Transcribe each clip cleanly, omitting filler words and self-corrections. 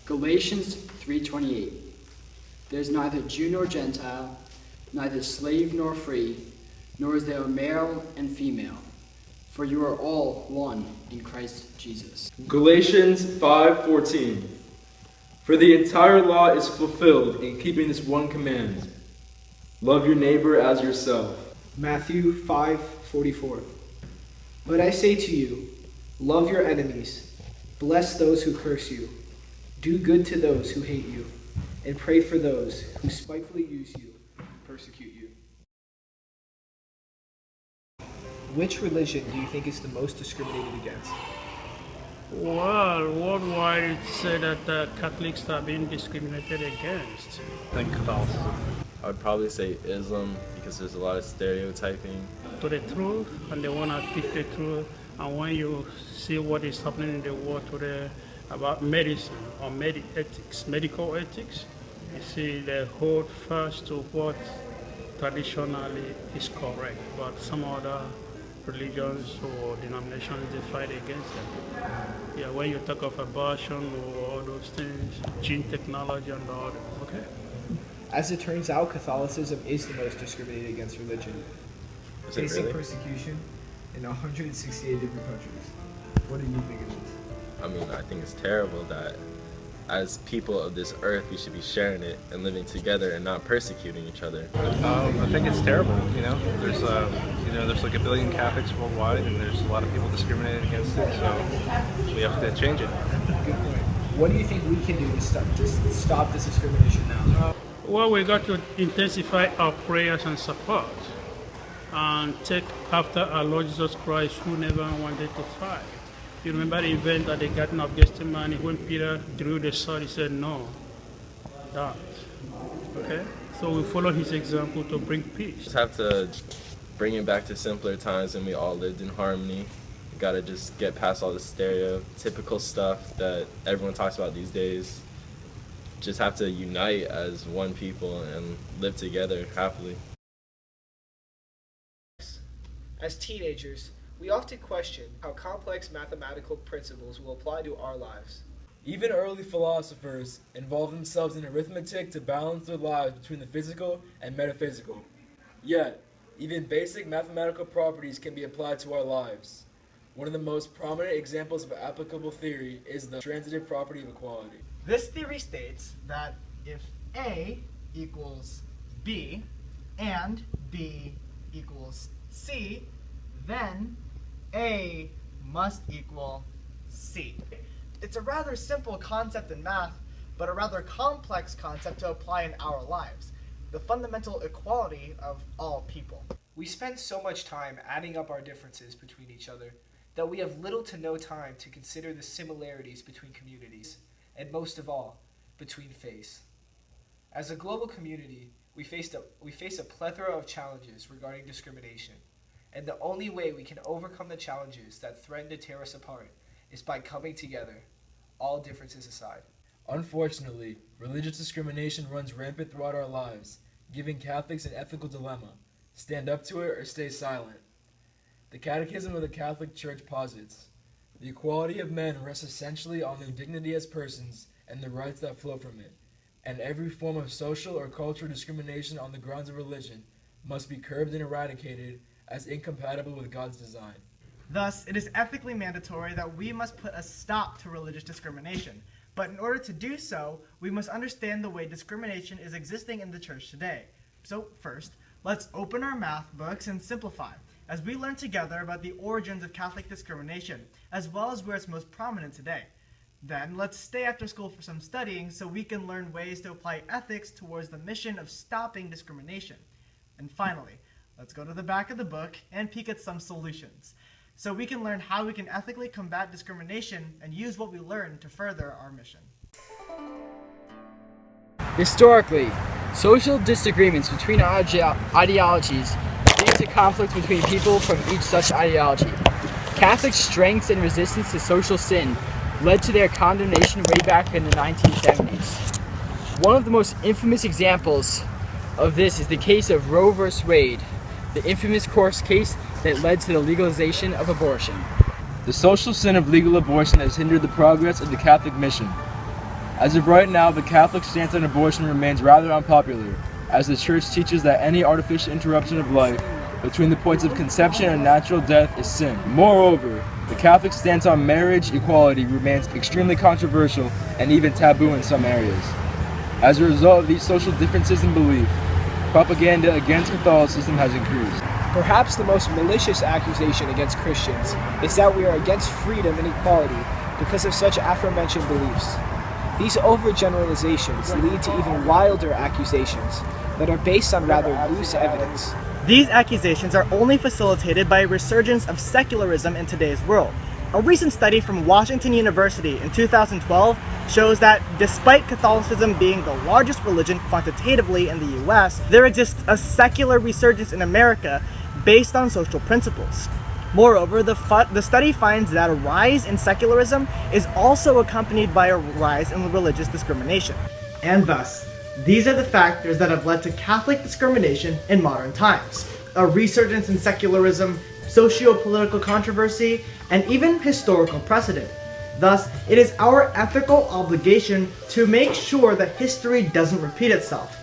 Galatians 3:28. There is neither Jew nor Gentile, neither slave nor free, nor is there male and female, for you are all one in Christ Jesus. Galatians 5:14. For the entire law is fulfilled in keeping this one command: love your neighbor as yourself. Matthew 5:44. But I say to you, love your enemies, bless those who curse you, do good to those who hate you, and pray for those who spitefully use you and persecute you. Which religion do you think is the most discriminated against? Well, worldwide it's said that Catholics are being discriminated against. I think Catholicism. I would probably say Islam because there's a lot of stereotyping. To the truth, and they want to teach the truth. And when you see what is happening in the world today about medicine or medical ethics, you see they hold fast to what traditionally is correct, but some other religions or denominations, they fight against them. Yeah, when you talk of abortion or all those things, gene technology and all that, okay? As it turns out, Catholicism is the most discriminated against religion, facing really? persecution in 168 different countries. What do you think of this? I mean, I think it's terrible that as people of this earth, we should be sharing it and living together and not persecuting each other. I think it's terrible. There's like 1 billion Catholics worldwide, and there's a lot of people discriminated against it. So we have to change it. Good point. What do you think we can do to stop this discrimination now? Well, we got to intensify our prayers and support and take after our Lord Jesus Christ, who never wanted to fight. You remember the event at the Garden of Gethsemane when Peter drew the sword, he said, no, don't. Okay? So we follow his example to bring peace. Just have to bring it back to simpler times when we all lived in harmony. We gotta just get past all the stereotypical stuff that everyone talks about these days. Just have to unite as one people and live together happily. As teenagers, we often question how complex mathematical principles will apply to our lives. Even early philosophers involved themselves in arithmetic to balance their lives between the physical and metaphysical. Yet, even basic mathematical properties can be applied to our lives. One of the most prominent examples of applicable theory is the transitive property of equality. This theory states that if A equals B and B equals C, then A must equal C. It's a rather simple concept in math, but a rather complex concept to apply in our lives. The fundamental equality of all people. We spend so much time adding up our differences between each other that we have little to no time to consider the similarities between communities, and most of all, between faiths. As a global community, we face a plethora of challenges regarding discrimination, and the only way we can overcome the challenges that threaten to tear us apart is by coming together, all differences aside. Unfortunately, religious discrimination runs rampant throughout our lives, giving Catholics an ethical dilemma: stand up to it or stay silent. The Catechism of the Catholic Church posits, the equality of men rests essentially on their dignity as persons and the rights that flow from it, and every form of social or cultural discrimination on the grounds of religion must be curbed and eradicated as incompatible with God's design. Thus, it is ethically mandatory that we must put a stop to religious discrimination. But in order to do so, we must understand the way discrimination is existing in the church today. So first, let's open our math books and simplify, as we learn together about the origins of Catholic discrimination, as well as where it's most prominent today. Then, let's stay after school for some studying so we can learn ways to apply ethics towards the mission of stopping discrimination. And finally, let's go to the back of the book and peek at some solutions, so we can learn how we can ethically combat discrimination and use what we learn to further our mission. Historically, social disagreements between ideologies lead to conflicts between people from each such ideology. Catholic strengths and resistance to social sin led to their condemnation way back in the 1970s. One of the most infamous examples of this is the case of Roe v. Wade, the infamous court case that led to the legalization of abortion. The social sin of legal abortion has hindered the progress of the Catholic mission. As of right now, the Catholic stance on abortion remains rather unpopular, as the Church teaches that any artificial interruption of life between the points of conception and natural death is sin. Moreover, the Catholic stance on marriage equality remains extremely controversial and even taboo in some areas. As a result of these social differences in belief, propaganda against Catholicism has increased. Perhaps the most malicious accusation against Christians is that we are against freedom and equality because of such aforementioned beliefs. These overgeneralizations lead to even wilder accusations that are based on rather loose evidence. These accusations are only facilitated by a resurgence of secularism in today's world. A recent study from Washington University in 2012 shows that despite Catholicism being the largest religion quantitatively in the US, there exists a secular resurgence in America based on social principles. Moreover, the study finds that a rise in secularism is also accompanied by a rise in religious discrimination. And thus, these are the factors that have led to Catholic discrimination in modern times. A resurgence in secularism, socio-political controversy, and even historical precedent. Thus, it is our ethical obligation to make sure that history doesn't repeat itself.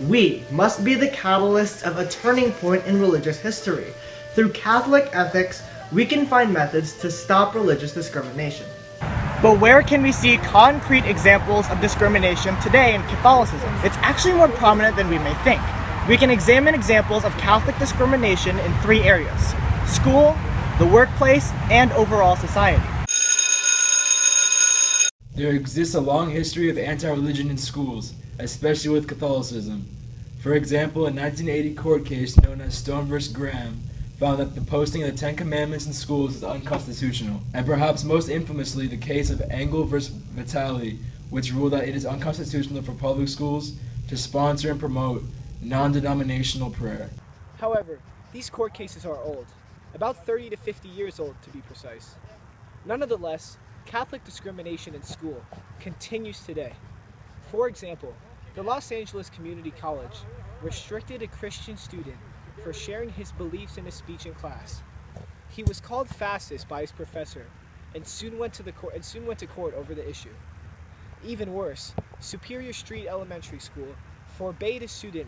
We must be the catalysts of a turning point in religious history. Through Catholic ethics, we can find methods to stop religious discrimination. But where can we see concrete examples of discrimination today in Catholicism? It's actually more prominent than we may think. We can examine examples of Catholic discrimination in 3 areas: school, the workplace, and overall society. There exists a long history of anti-religion in schools, especially with Catholicism. For example, a 1980 court case known as Stone v. Graham found that the posting of the Ten Commandments in schools is unconstitutional. And perhaps most infamously, the case of Engel v. Vitale, which ruled that it is unconstitutional for public schools to sponsor and promote non-denominational prayer. However, these court cases are old, about 30 to 50 years old to be precise. Nonetheless, Catholic discrimination in school continues today. For example, the Los Angeles Community College restricted a Christian student for sharing his beliefs in a speech in class. He was called fascist by his professor and soon went to court over the issue. Even worse, Superior Street Elementary School forbade a student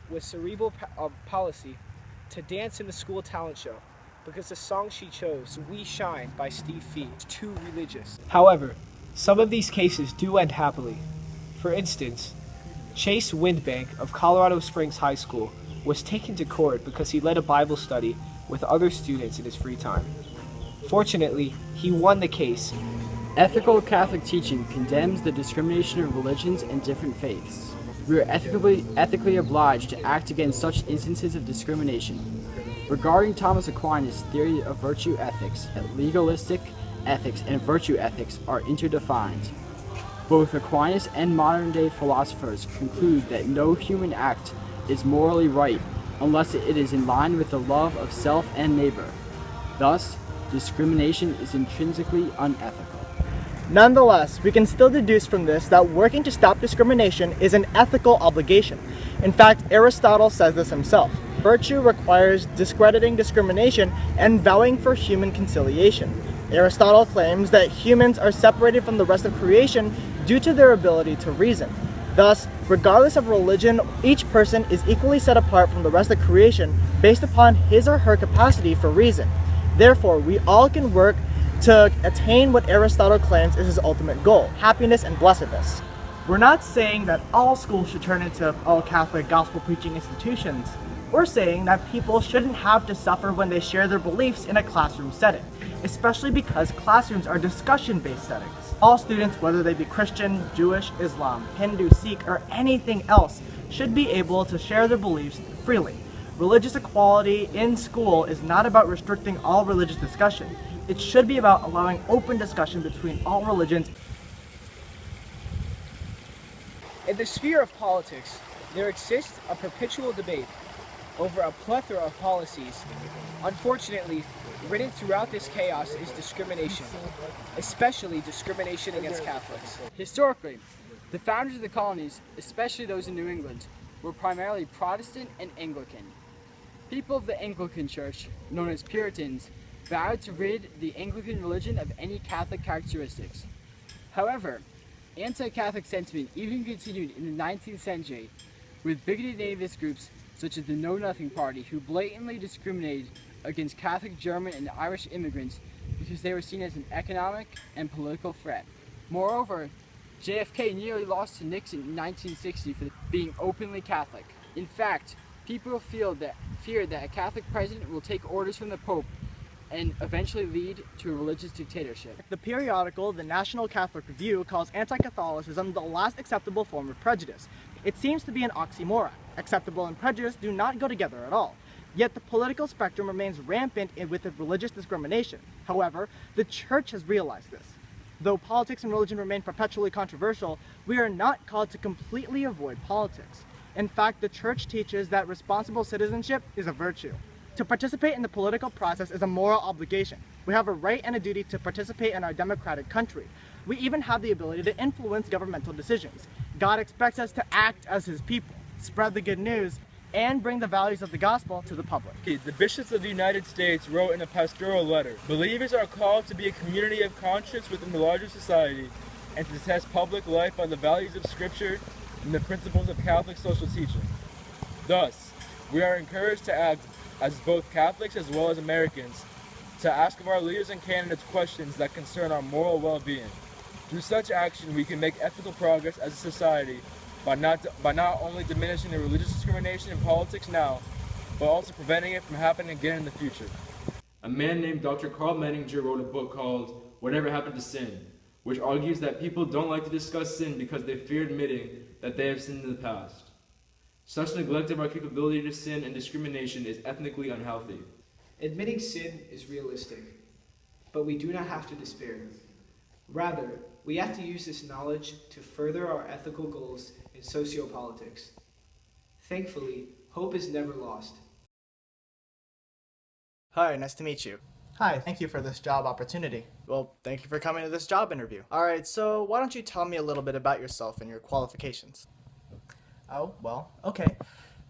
with cerebral palsy to dance in the school talent show because the song she chose, We Shine by Steve Fee, is too religious. However, some of these cases do end happily. For instance, Chase Windbank of Colorado Springs High School was taken to court because he led a Bible study with other students in his free time. Fortunately, he won the case. Ethical Catholic teaching condemns the discrimination of religions and different faiths. We are ethically obliged to act against such instances of discrimination. Regarding Thomas Aquinas' theory of virtue ethics, legalistic ethics and virtue ethics are interdefined. Both Aquinas and modern-day philosophers conclude that no human act is morally right unless it is in line with the love of self and neighbor. Thus, discrimination is intrinsically unethical. Nonetheless, we can still deduce from this that working to stop discrimination is an ethical obligation. In fact, Aristotle says this himself. Virtue requires discrediting discrimination and vowing for human conciliation. Aristotle claims that humans are separated from the rest of creation due to their ability to reason. Thus, regardless of religion, each person is equally set apart from the rest of creation based upon his or her capacity for reason. Therefore, we all can work to attain what Aristotle claims is his ultimate goal, happiness and blessedness. We're not saying that all schools should turn into all-Catholic gospel-preaching institutions. We're saying that people shouldn't have to suffer when they share their beliefs in a classroom setting, especially because classrooms are discussion-based settings. All students, whether they be Christian, Jewish, Islam, Hindu, Sikh, or anything else, should be able to share their beliefs freely. Religious equality in school is not about restricting all religious discussion. It should be about allowing open discussion between all religions. In the sphere of politics, there exists a perpetual debate over a plethora of policies. Unfortunately, written throughout this chaos is discrimination, especially discrimination against Catholics. Historically, the founders of the colonies, especially those in New England, were primarily Protestant and Anglican. People of the Anglican Church, known as Puritans, vowed to rid the Anglican religion of any Catholic characteristics. However, Anti-Catholic sentiment even continued in the 19th century, with bigoted nativist groups such as the Know Nothing Party, who blatantly discriminated against Catholic German and Irish immigrants because they were seen as an economic and political threat. Moreover, JFK nearly lost to Nixon in 1960 for being openly Catholic. In fact, people fear that a Catholic president will take orders from the Pope and eventually lead to a religious dictatorship. The periodical The National Catholic Review calls anti-Catholicism the last acceptable form of prejudice. It seems to be an oxymoron. Acceptable and prejudice do not go together at all. Yet the political spectrum remains rampant with religious discrimination. However, the Church has realized this. Though politics and religion remain perpetually controversial, we are not called to completely avoid politics. In fact, the Church teaches that responsible citizenship is a virtue. To participate in the political process is a moral obligation. We have a right and a duty to participate in our democratic country. We even have the ability to influence governmental decisions. God expects us to act as His people, spread the good news, and bring the values of the gospel to the public. The bishops of the United States wrote in a pastoral letter, "Believers are called to be a community of conscience within the larger society and to test public life by the values of Scripture and the principles of Catholic social teaching. Thus, we are encouraged to act as both Catholics as well as Americans, to ask of our leaders and candidates questions that concern our moral well-being. Through such action, we can make ethical progress as a society by not only diminishing the religious discrimination in politics now, but also preventing it from happening again in the future." A man named Dr. Carl Menninger wrote a book called Whatever Happened to Sin, which argues that people don't like to discuss sin because they fear admitting that they have sinned in the past. Such neglect of our capability to sin and discrimination is ethnically unhealthy. Admitting sin is realistic, but we do not have to despair. Rather, we have to use this knowledge to further our ethical goals in sociopolitics. Thankfully, hope is never lost. Hi, nice to meet you. Hi, thank you for this job opportunity. Well, thank you for coming to this job interview. Alright, so why don't you tell me a little bit about yourself and your qualifications? Oh, well, okay.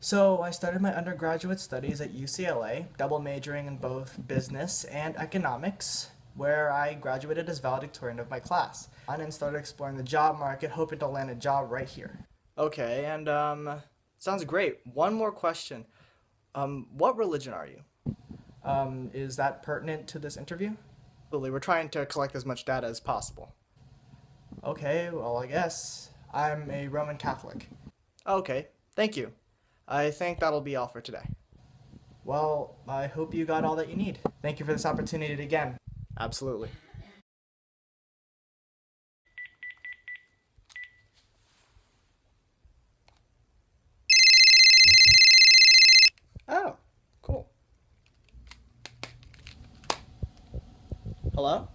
So I started my undergraduate studies at UCLA, double majoring in both business and economics, where I graduated as valedictorian of my class, and then started exploring the job market, hoping to land a job right here. Okay, and sounds great. One more question. What religion are you? Is that pertinent to this interview? We're trying to collect as much data as possible. Okay, well, I guess I'm a Roman Catholic. Okay, thank you. I think that'll be all for today. Well, I hope you got all that you need. Thank you for this opportunity again. Absolutely. Oh, cool. Hello?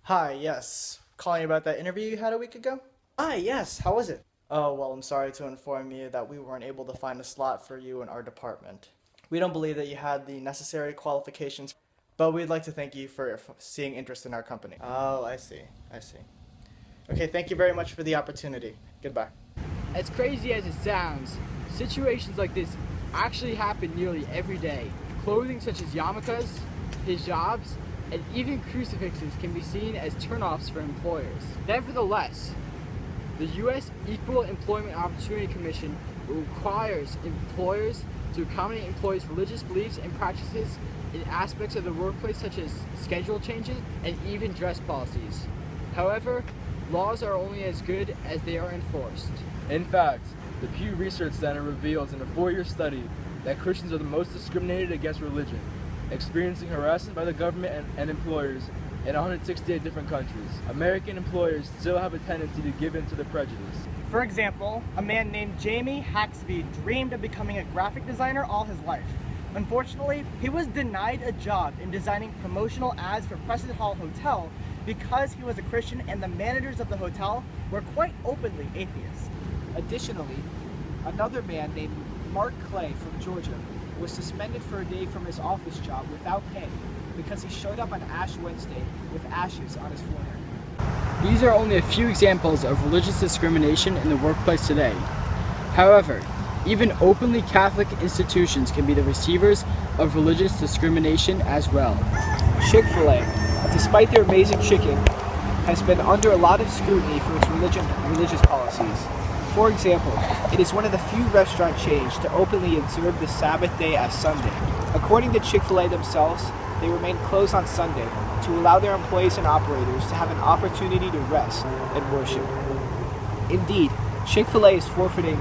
Hi, yes. Calling about that interview you had a week ago? Ah, yes. How was it? Oh, well, I'm sorry to inform you that we weren't able to find a slot for you in our department. We don't believe that you had the necessary qualifications, but we'd like to thank you for seeing interest in our company. Oh, I see. Okay, thank you very much for the opportunity. Goodbye. As crazy as it sounds, situations like this actually happen nearly every day. Clothing such as yarmulkes, hijabs, and even crucifixes can be seen as turnoffs for employers. Nevertheless, the U.S. Equal Employment Opportunity Commission requires employers to accommodate employees' religious beliefs and practices in aspects of the workplace such as schedule changes and even dress policies. However, laws are only as good as they are enforced. In fact, the Pew Research Center reveals in a 4-year study that Christians are the most discriminated against religion, experiencing harassment by the government and employers in 168 different countries. American employers still have a tendency to give in to the prejudice. For example, a man named Jamie Haxby dreamed of becoming a graphic designer all his life. Unfortunately, he was denied a job in designing promotional ads for Preston Hall Hotel because he was a Christian and the managers of the hotel were quite openly atheists. Additionally, another man named Mark Clay from Georgia was suspended for a day from his office job without pay because he showed up on Ash Wednesday with ashes on his forehead. These are only a few examples of religious discrimination in the workplace today. However, even openly Catholic institutions can be the receivers of religious discrimination as well. Chick-fil-A, despite their amazing chicken, has been under a lot of scrutiny for its religious policies. For example, it is one of the few restaurant chains to openly observe the Sabbath day as Sunday. According to Chick-fil-A themselves, they remain closed on Sunday to allow their employees and operators to have an opportunity to rest and worship. Indeed, Chick-fil-A is forfeiting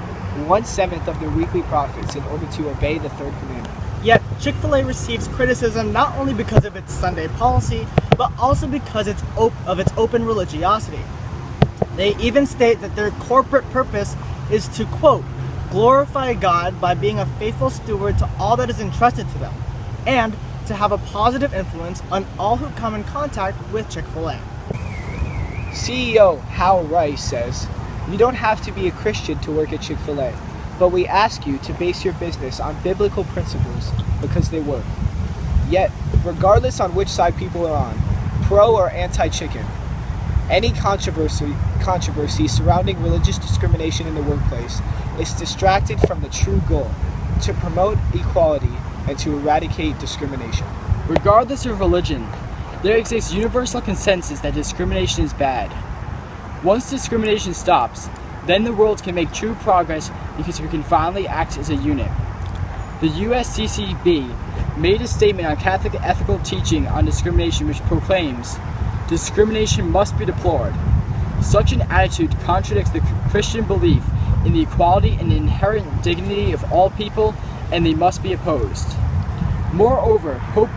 1/7 of their weekly profits in order to obey the third commandment. Yet, Chick-fil-A receives criticism not only because of its Sunday policy, but also because of its open religiosity. They even state that their corporate purpose is to, quote, glorify God by being a faithful steward to all that is entrusted to them, and to have a positive influence on all who come in contact with Chick-fil-A. CEO Hal Rice says, "You don't have to be a Christian to work at Chick-fil-A, but we ask you to base your business on biblical principles because they work." Yet, regardless on which side people are on, pro or anti-chicken, any controversy surrounding religious discrimination in the workplace is distracted from the true goal, to promote equality and to eradicate discrimination. Regardless of religion, there exists universal consensus that discrimination is bad. Once discrimination stops, then the world can make true progress because we can finally act as a unit. The USCCB made a statement on Catholic ethical teaching on discrimination which proclaims, "Discrimination must be deplored." Such an attitude contradicts the Christian belief in the equality and inherent dignity of all people, and they must be opposed. Moreover, Pope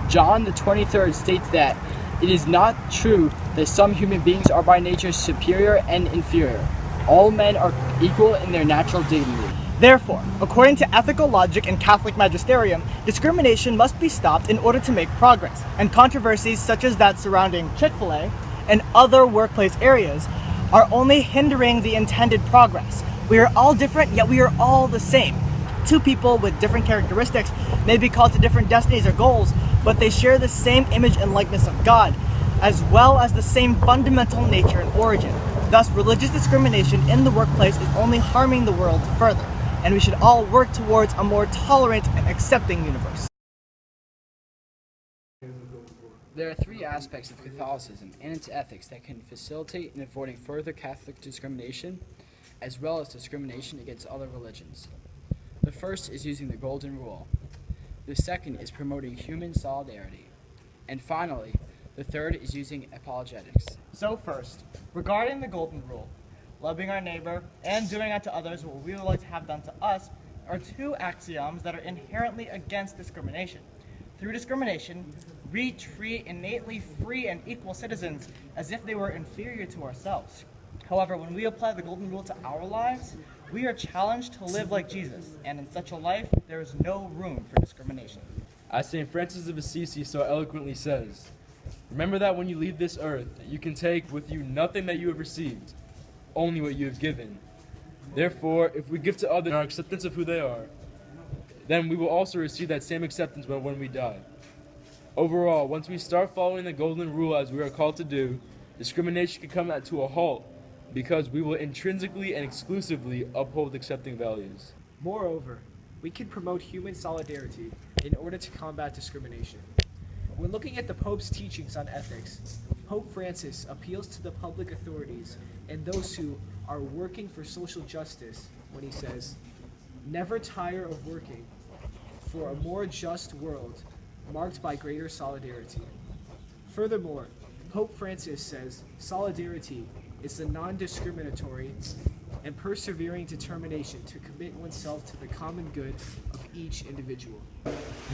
John the 23rd states that it is not true that some human beings are by nature superior and inferior. All men are equal in their natural dignity. Therefore, according to ethical logic and Catholic magisterium, discrimination must be stopped in order to make progress, and controversies such as that surrounding Chick-fil-A and other workplace areas are only hindering the intended progress. We are all different, yet we are all the same. Two people with different characteristics may be called to different destinies or goals, but they share the same image and likeness of God, as well as the same fundamental nature and origin. Thus, religious discrimination in the workplace is only harming the world further, and we should all work towards a more tolerant and accepting universe. There are three aspects of Catholicism and its ethics that can facilitate in avoiding further Catholic discrimination, as well as discrimination against other religions. The first is using the Golden Rule. The second is promoting human solidarity. And finally, the third is using apologetics. So first, regarding the Golden Rule, loving our neighbor and doing unto others what we would like to have done to us are two axioms that are inherently against discrimination. Through discrimination, we treat innately free and equal citizens as if they were inferior to ourselves. However, when we apply the Golden Rule to our lives, we are challenged to live like Jesus, and in such a life, there is no room for discrimination. As St. Francis of Assisi so eloquently says, "Remember that when you leave this earth, you can take with you nothing that you have received, only what you have given. Therefore, if we give to others our acceptance of who they are, then we will also receive that same acceptance when we die." Overall, once we start following the Golden Rule as we are called to do, discrimination can come to a halt, because we will intrinsically and exclusively uphold accepting values. Moreover, we can promote human solidarity in order to combat discrimination. When looking at the Pope's teachings on ethics, Pope Francis appeals to the public authorities and those who are working for social justice when he says, "Never tire of working for a more just world marked by greater solidarity." Furthermore, Pope Francis says solidarity is the non-discriminatory and persevering determination to commit oneself to the common good of each individual.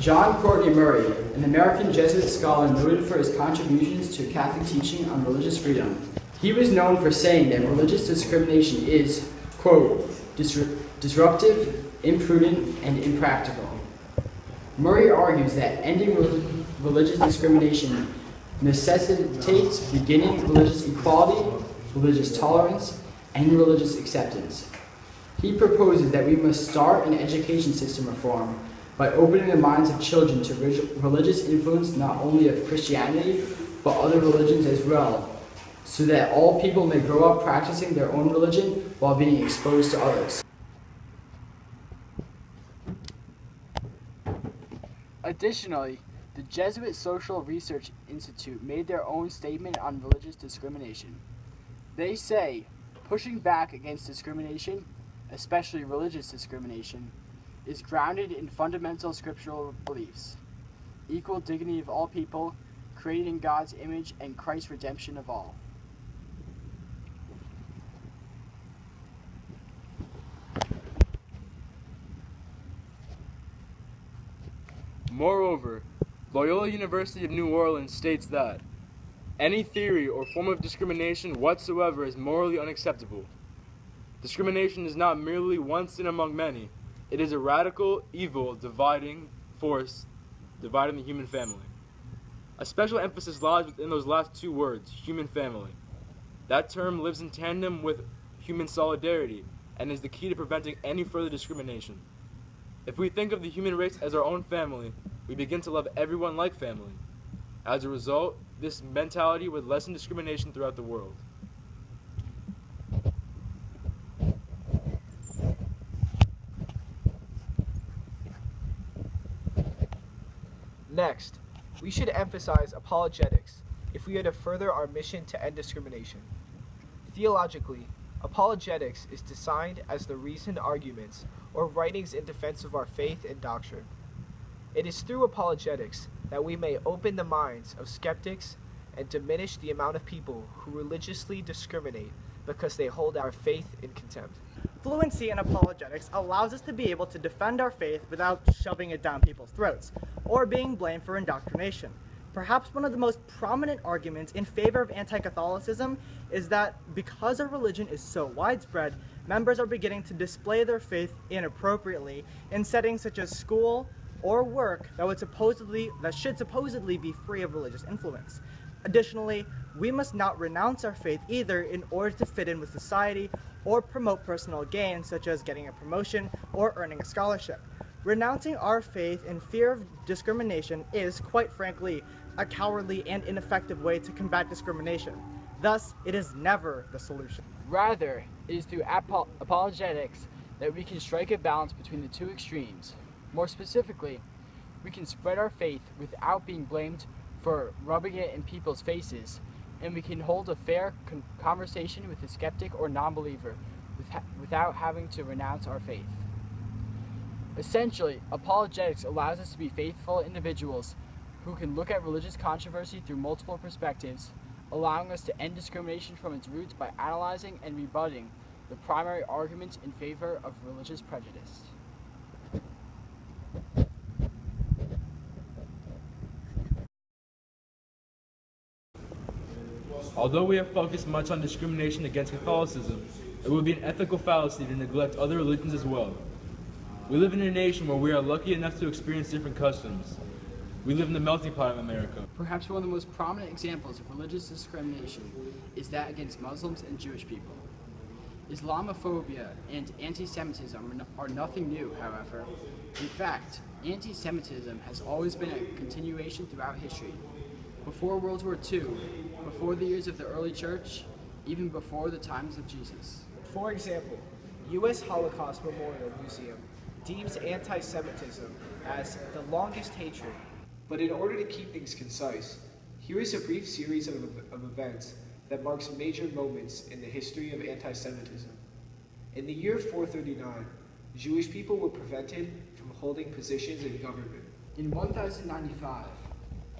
John Courtney Murray, an American Jesuit scholar noted for his contributions to Catholic teaching on religious freedom. He was known for saying that religious discrimination is, quote, disruptive, imprudent, and impractical. Murray argues that ending religious discrimination necessitates beginning religious equality, religious tolerance, and religious acceptance. He proposes that we must start an education system reform by opening the minds of children to religious influence not only of Christianity, but other religions as well, so that all people may grow up practicing their own religion while being exposed to others. Additionally, The Jesuit Social Research Institute made their own statement on religious discrimination. They say, pushing back against discrimination, especially religious discrimination, is grounded in fundamental scriptural beliefs: equal dignity of all people, created in God's image, and Christ's redemption of all. Moreover, Loyola University of New Orleans states that any theory or form of discrimination whatsoever is morally unacceptable. Discrimination is not merely one sin among many. It is a radical, evil, dividing force dividing the human family. A special emphasis lies within those last two words, human family. That term lives in tandem with human solidarity and is the key to preventing any further discrimination. If we think of the human race as our own family, we begin to love everyone like family. As a result, this mentality would lessen discrimination throughout the world. Next, we should emphasize apologetics if we are to further our mission to end discrimination. Theologically, apologetics is defined as the reasoned arguments or writings in defense of our faith and doctrine. It is through apologetics that we may open the minds of skeptics and diminish the amount of people who religiously discriminate because they hold our faith in contempt. Fluency in apologetics allows us to be able to defend our faith without shoving it down people's throats or being blamed for indoctrination. Perhaps one of the most prominent arguments in favor of anti-Catholicism is that because our religion is so widespread, members are beginning to display their faith inappropriately in settings such as school or work that should supposedly be free of religious influence. Additionally, we must not renounce our faith either in order to fit in with society or promote personal gain such as getting a promotion or earning a scholarship. Renouncing our faith in fear of discrimination is, quite frankly, a cowardly and ineffective way to combat discrimination. Thus, it is never the solution. Rather, it is through apologetics that we can strike a balance between the two extremes. More specifically, we can spread our faith without being blamed for rubbing it in people's faces, and we can hold a fair conversation with a skeptic or non-believer without having to renounce our faith. Essentially, apologetics allows us to be faithful individuals who can look at religious controversy through multiple perspectives, allowing us to end discrimination from its roots by analyzing and rebutting the primary arguments in favor of religious prejudice. Although we have focused much on discrimination against Catholicism, it would be an ethical fallacy to neglect other religions as well. We live in a nation where we are lucky enough to experience different customs. We live in the melting pot of America. Perhaps one of the most prominent examples of religious discrimination is that against Muslims and Jewish people. Islamophobia and anti-Semitism are nothing new, however. In fact, anti-Semitism has always been a continuation throughout history. Before World War II, before the years of the early church, even before the times of Jesus. For example, U.S. Holocaust Memorial Museum deems anti-Semitism as the longest hatred. But in order to keep things concise, here is a brief series of events that marks major moments in the history of anti-Semitism. In the year 439, Jewish people were prevented from holding positions in government. In 1095,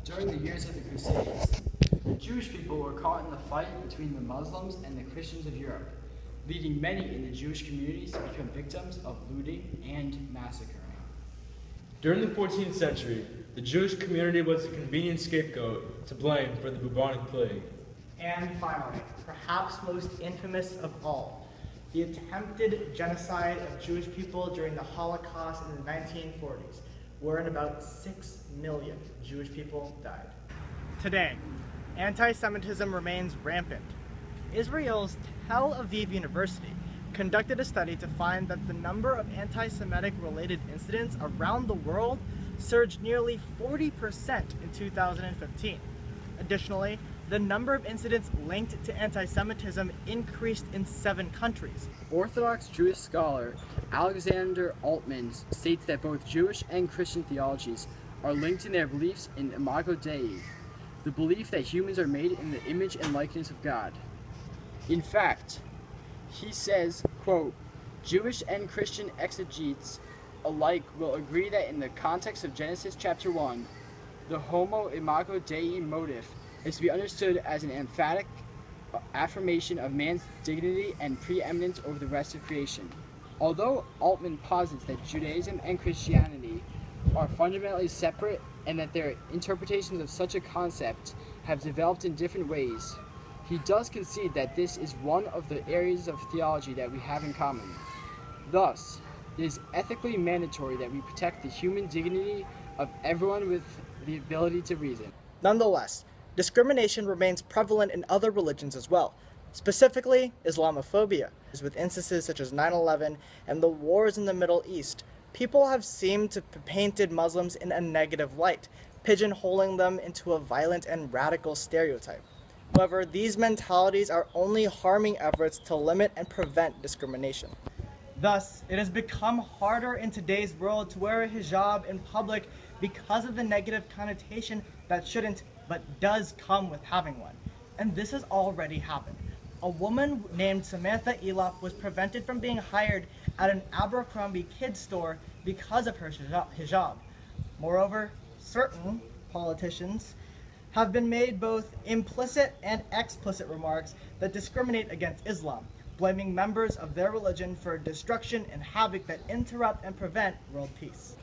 during the years of the Crusades, the Jewish people were caught in the fight between the Muslims and the Christians of Europe, leading many in the Jewish communities to become victims of looting and massacring. During the 14th century, the Jewish community was a convenient scapegoat to blame for the bubonic plague. And finally, perhaps most infamous of all, the attempted genocide of Jewish people during the Holocaust in the 1940s, wherein about 6 million Jewish people died. Today, anti-Semitism remains rampant. Israel's Tel Aviv University conducted a study to find that the number of anti-Semitic related incidents around the world surged nearly 40% in 2015. Additionally, the number of incidents linked to anti-Semitism increased in 7 countries. Orthodox Jewish scholar Alexander Altman states that both Jewish and Christian theologies are linked in their beliefs in Imago Dei, the belief that humans are made in the image and likeness of God. In fact, he says, quote, Jewish and Christian exegetes alike will agree that in the context of Genesis chapter 1, the homo imago Dei motif is to be understood as an emphatic affirmation of man's dignity and preeminence over the rest of creation. Although Altman posits that Judaism and Christianity are fundamentally separate and that their interpretations of such a concept have developed in different ways, he does concede that this is one of the areas of theology that we have in common. Thus, it is ethically mandatory that we protect the human dignity of everyone with the ability to reason. Nonetheless, discrimination remains prevalent in other religions as well, specifically Islamophobia. With instances such as 9/11 and the wars in the Middle East, people have seemed to painted Muslims in a negative light, pigeonholing them into a violent and radical stereotype. However, these mentalities are only harming efforts to limit and prevent discrimination. Thus, it has become harder in today's world to wear a hijab in public because of the negative connotation that shouldn't but does come with having one. And this has already happened. A woman named Samantha Elop was prevented from being hired at an Abercrombie kids store because of her hijab. Moreover, certain politicians have been made both implicit and explicit remarks that discriminate against Islam, blaming members of their religion for destruction and havoc that interrupt and prevent world peace.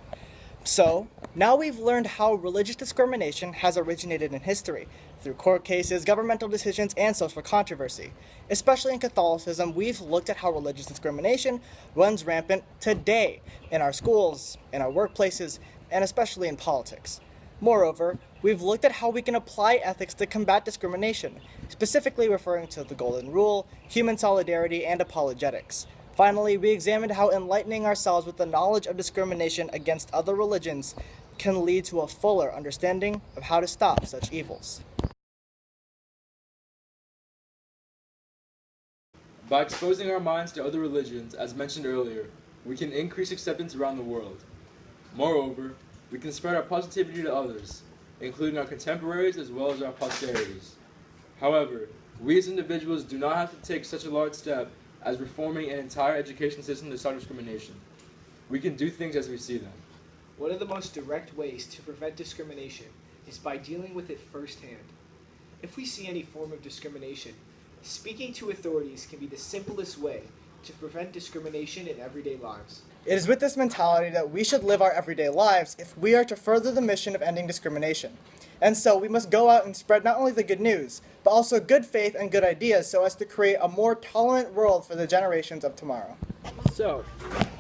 So, now we've learned how religious discrimination has originated in history, through court cases, governmental decisions, and social controversy. Especially in Catholicism, we've looked at how religious discrimination runs rampant today in our schools, in our workplaces, and especially in politics. Moreover, we've looked at how we can apply ethics to combat discrimination, specifically referring to the Golden Rule, human solidarity, and apologetics. Finally, we examined how enlightening ourselves with the knowledge of discrimination against other religions can lead to a fuller understanding of how to stop such evils. By exposing our minds to other religions, as mentioned earlier, we can increase acceptance around the world. Moreover, we can spread our positivity to others, including our contemporaries as well as our posterities. However, we as individuals do not have to take such a large step as reforming an entire education system to stop discrimination. We can do things as we see them. One of the most direct ways to prevent discrimination is by dealing with it firsthand. If we see any form of discrimination, speaking to authorities can be the simplest way to prevent discrimination in everyday lives. It is with this mentality that we should live our everyday lives if we are to further the mission of ending discrimination. And so we must go out and spread not only the good news, but also good faith and good ideas so as to create a more tolerant world for the generations of tomorrow. So,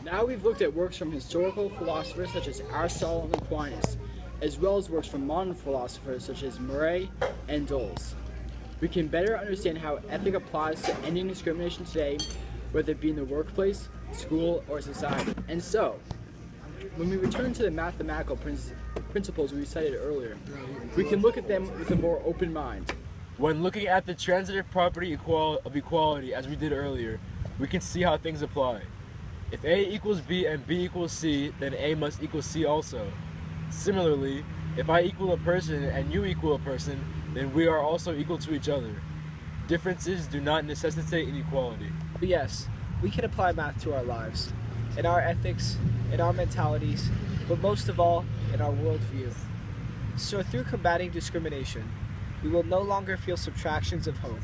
now we've looked at works from historical philosophers such as Aristotle and Aquinas, as well as works from modern philosophers such as Murray and Doles. We can better understand how ethic applies to ending discrimination today, whether it be in the workplace, school, or society. And so, when we return to the mathematical principles we cited earlier, we can look at them with a more open mind. When looking at the transitive property of equality, as we did earlier, we can see how things apply. If A equals B and B equals C, then A must equal C also. Similarly, if I equal a person and you equal a person, then we are also equal to each other. Differences do not necessitate inequality. But yes, we can apply math to our lives, in our ethics, in our mentalities, but most of all, in our worldview. So through combating discrimination, we will no longer feel subtractions of hope,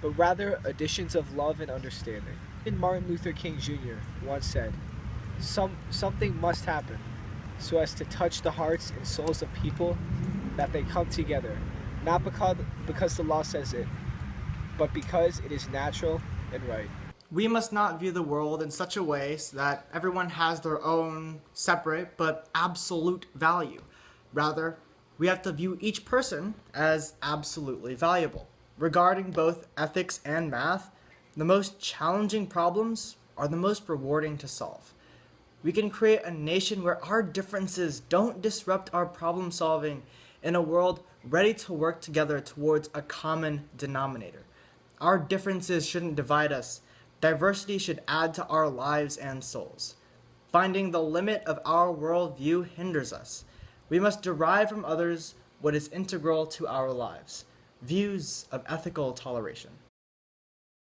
but rather additions of love and understanding. Martin Luther King Jr. once said, something must happen so as to touch the hearts and souls of people that they come together, not because the law says it, but because it is natural and right. We must not view the world in such a way so that everyone has their own separate but absolute value. Rather, we have to view each person as absolutely valuable. Regarding both ethics and math, the most challenging problems are the most rewarding to solve. We can create a nation where our differences don't disrupt our problem solving in a world ready to work together towards a common denominator. Our differences shouldn't divide us. Diversity should add to our lives and souls. Finding the limit of our worldview hinders us. We must derive from others what is integral to our lives, views of ethical toleration.